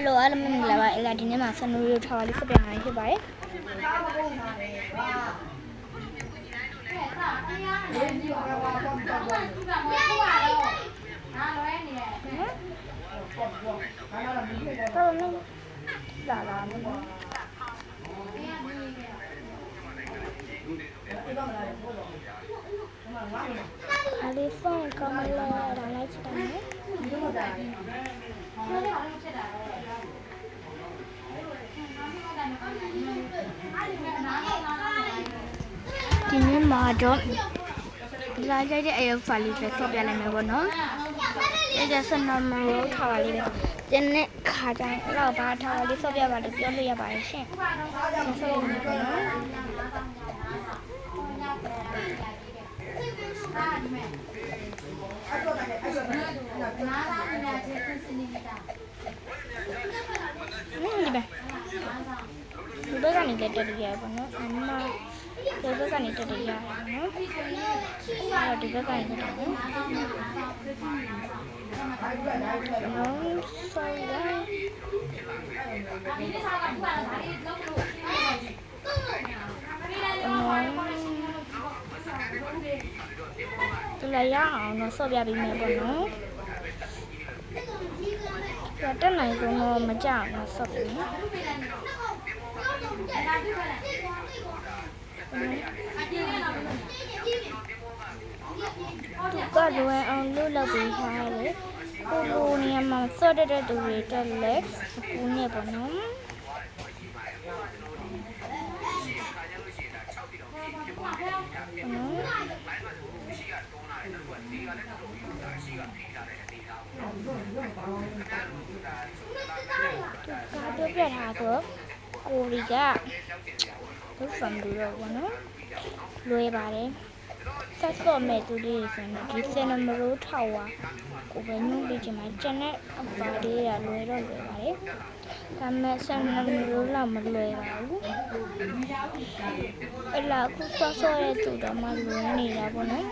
Hello, I'm in Lava Eladina Masano Tawali for behind you by. Phone come along, I like it. ဒီနေ့မှာတော့လာကြတဲ့အရုပ်ဖာလေးပဲဆော့ပြလိုက်မယ်ပေါ့နော်။ဒီကစနမလို့ထားပါလိမ့်မယ်။ဒီနေ့ခါတိုင်းအဲ့တော့ဘာထားပါလိမ့်ဆော့ပြပါလို့ပြောလို့ရပါတယ်ရှင်။ဆော့ရမယ်ပေါ့နော်။ဒီဘက်ကနေတက်တက်ရပါတော့အမဒီဘက်ကနေတက်တက်ရပါနော်အဲ့တော့ဒီဘက်ကနေတက်တယ်နော် sorry တူလာရအောင်တော့ဆော့ပြပေးမယ်ပေါ့နော်တက်နိုင်ဆုံးတော့မကြောက်တော့ဆော့ပြမယ်ก็ดูเอาลูกเราไปใช้เลยกูเนี่ยมันสดได้ดูเลยแต่เล็กกูเนี่ยปะน้องตัวเปลี่ยนหาตัวกูดีจ้ะทุกฝั่งดูเราปะน้องรวยบาเลยถ้าก็ไม่ตัวดีสินะที่เซนมารู้เท่าอ่ะกูไปนุ่งไปจะมาจะเนี่ยบาดีอะรวยเรารวยบาเลยทำไมเซนมารู้เรามันรวยบาลูเวลากูซ้อๆตัวเรามารวยนี่แล้วปะน้อง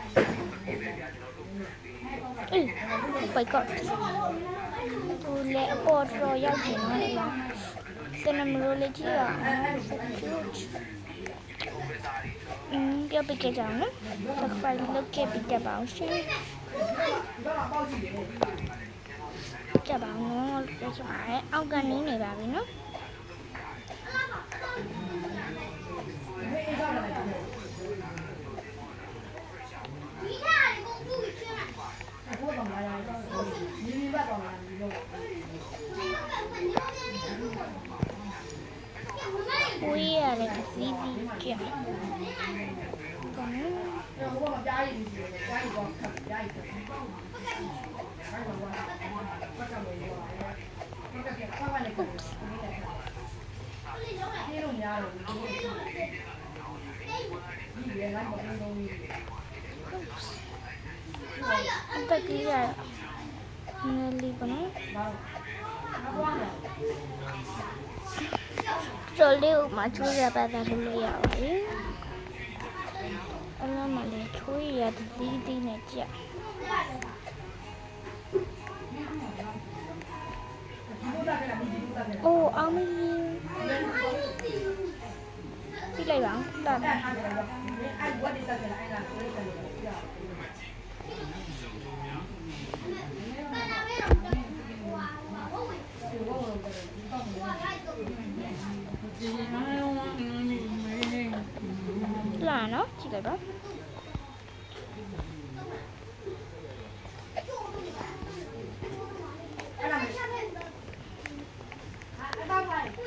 ไปก่อนดูแลปอดรอยากกินอะไรบ้างเซนมารู้เลยที่อ่ะပြောပြကြအောင်နော်တစ်ခါလုတ်ခဲ့ပြီးကြပါအောင်ရှင်ကြပါအောင်နော်ပြောချင်ပါတယ်အောက်ကနေနေပါပြီနော်ကိုရရတယ်စီးပြီးကြည့်တက်ကြီးရနယ်လီပါနော်ကျော်လေးကိုမှချိုးရပါတာလို့ရပါပြီအဲ့လိုမှလည်းချိုးရတဲ့တီးနဲ့ကြက်အိုးအောင်မီပြလိုက်ပါလာလာနော်ကြည့်လိုက်ပါ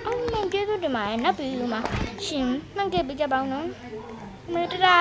အောင်ကျေးဇူးတင်ပါတယ်နောက်ပြီးမှာရှင်နှောင့်ကြပြကြပါဦးနော်မေတ္တာ